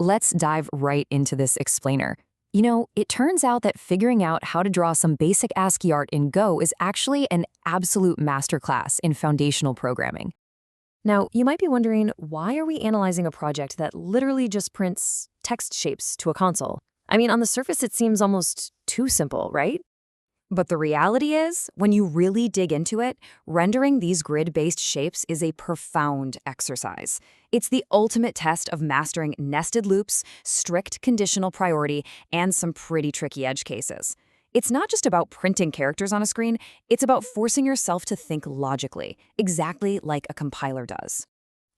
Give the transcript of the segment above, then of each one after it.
Let's dive right into this explainer. It turns out that figuring out how to draw some basic ASCII art in Go is actually an absolute masterclass in foundational programming. Now, you might be wondering, why are we analyzing a project that literally just prints text shapes to a console? I mean, on the surface, it seems almost too simple, right? But the reality is, when you really dig into it, rendering these grid-based shapes is a profound exercise. It's the ultimate test of mastering nested loops, strict conditional priority, and some pretty tricky edge cases. It's not just about printing characters on a screen, it's about forcing yourself to think logically, exactly like a compiler does.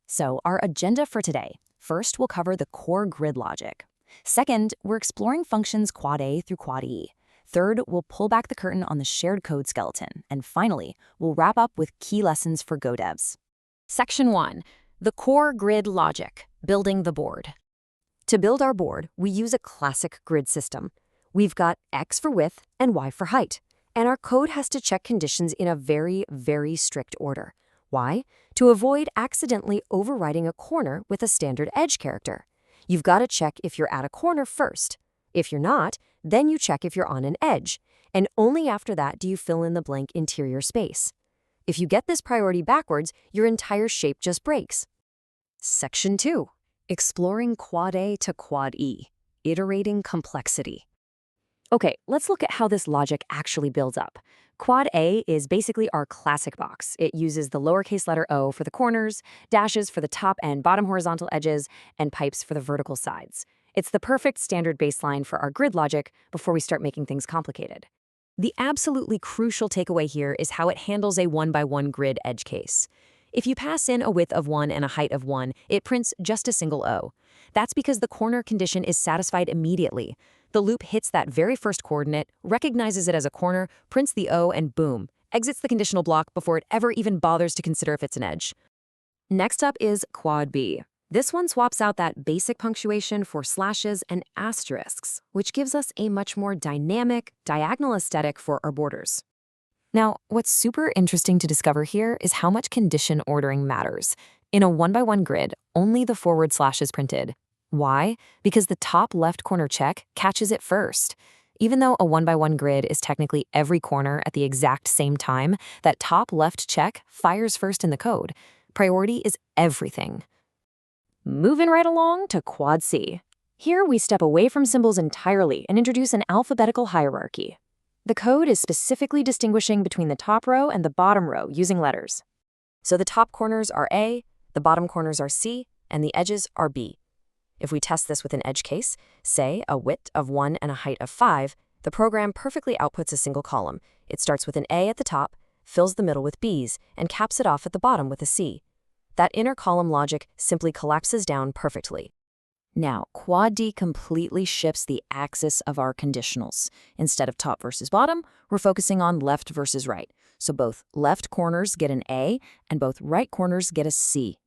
So, our agenda for today. First, we'll cover the core grid logic. Second, we're exploring functions quad A through quad E. Third, we'll pull back the curtain on the shared code skeleton. And finally, we'll wrap up with key lessons for Go devs. Section 1. The core grid logic, building the board. To build our board, we use a classic grid system. We've got X for width and Y for height. And our code has to check conditions in a very, very strict order. Why? To avoid accidentally overriding a corner with a standard edge character. You've got to check if you're at a corner first. If you're not, then you check if you're on an edge, and only after that do you fill in the blank interior space. If you get this priority backwards, your entire shape just breaks. Section 2. Exploring quad A to quad E, iterating complexity. Okay, let's look at how this logic actually builds up. Quad A is basically our classic box. It uses the lowercase letter O for the corners, dashes for the top and bottom horizontal edges, and pipes for the vertical sides. It's the perfect standard baseline for our grid logic before we start making things complicated. The absolutely crucial takeaway here is how it handles a 1x1 grid edge case. If you pass in a width of 1 and a height of 1, it prints just a single O. That's because the corner condition is satisfied immediately. The loop hits that very first coordinate, recognizes it as a corner, prints the O, and boom, exits the conditional block before it ever even bothers to consider if it's an edge. Next up is quad B. This one swaps out that basic punctuation for slashes and asterisks, which gives us a much more dynamic, diagonal aesthetic for our borders. Now, what's super interesting to discover here is how much condition ordering matters. In a 1x1 grid, only the forward slash is printed. Why? Because the top left corner check catches it first. Even though a 1x1 grid is technically every corner at the exact same time, that top left check fires first in the code. Priority is everything. Moving right along to quad C. Here we step away from symbols entirely and introduce an alphabetical hierarchy. The code is specifically distinguishing between the top row and the bottom row using letters. So the top corners are A, the bottom corners are C, and the edges are B. If we test this with an edge case, say a width of 1 and a height of 5, the program perfectly outputs a single column. It starts with an A at the top, fills the middle with B's, and caps it off at the bottom with a C. That inner column logic simply collapses down perfectly. Now, quad D completely shifts the axis of our conditionals. Instead of top versus bottom, we're focusing on left versus right. So both left corners get an A and both right corners get a C.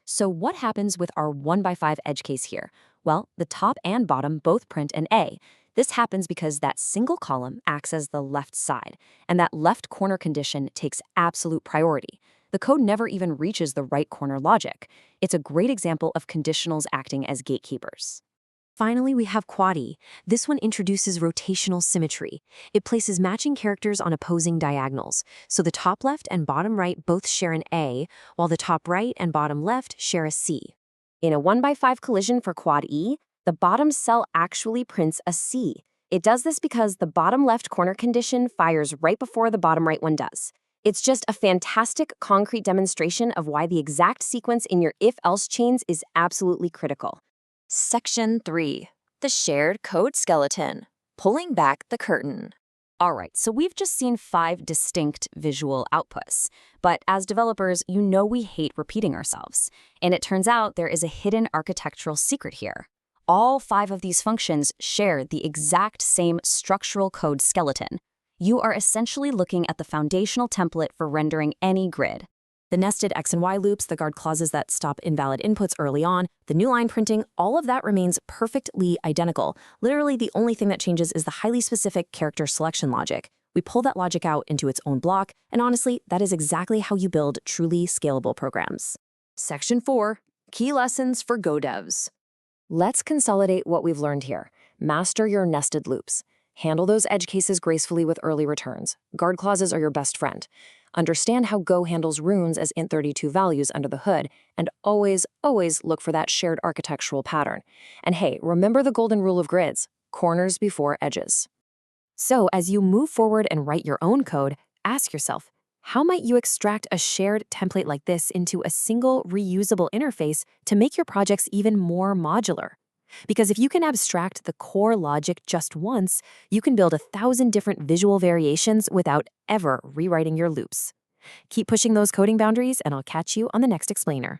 So what happens with our 1x5 edge case here? Well, the top and bottom both print an A. This happens because that single column acts as the left side, and that left corner condition takes absolute priority. The code never even reaches the right corner logic. It's a great example of conditionals acting as gatekeepers. Finally, we have quad E. This one introduces rotational symmetry. It places matching characters on opposing diagonals, so the top left and bottom right both share an A, while the top right and bottom left share a C. In a 1x5 collision for quad E, the bottom cell actually prints a C. It does this because the bottom left corner condition fires right before the bottom right one does. It's just a fantastic concrete demonstration of why the exact sequence in your if-else chains is absolutely critical. Section 3. The shared code skeleton. Pulling back the curtain. All right, so we've just seen 5 distinct visual outputs. But as developers, you know we hate repeating ourselves. And it turns out there is a hidden architectural secret here. All 5 of these functions share the exact same structural code skeleton. You are essentially looking at the foundational template for rendering any grid. The nested X and Y loops, the guard clauses that stop invalid inputs early on, the new line printing, all of that remains perfectly identical. Literally, the only thing that changes is the highly specific character selection logic. We pull that logic out into its own block, and honestly, that is exactly how you build truly scalable programs. Section 4. Key lessons for Go devs. Let's consolidate what we've learned here. Master your nested loops. Handle those edge cases gracefully with early returns. Guard clauses are your best friend. Understand how Go handles runes as int32 values under the hood, and always, always look for that shared architectural pattern. And hey, remember the golden rule of grids: corners before edges. So as you move forward and write your own code, ask yourself, how might you extract a shared template like this into a single reusable interface to make your projects even more modular? Because if you can abstract the core logic just once, you can build 1,000 different visual variations without ever rewriting your loops. Keep pushing those coding boundaries, and I'll catch you on the next explainer.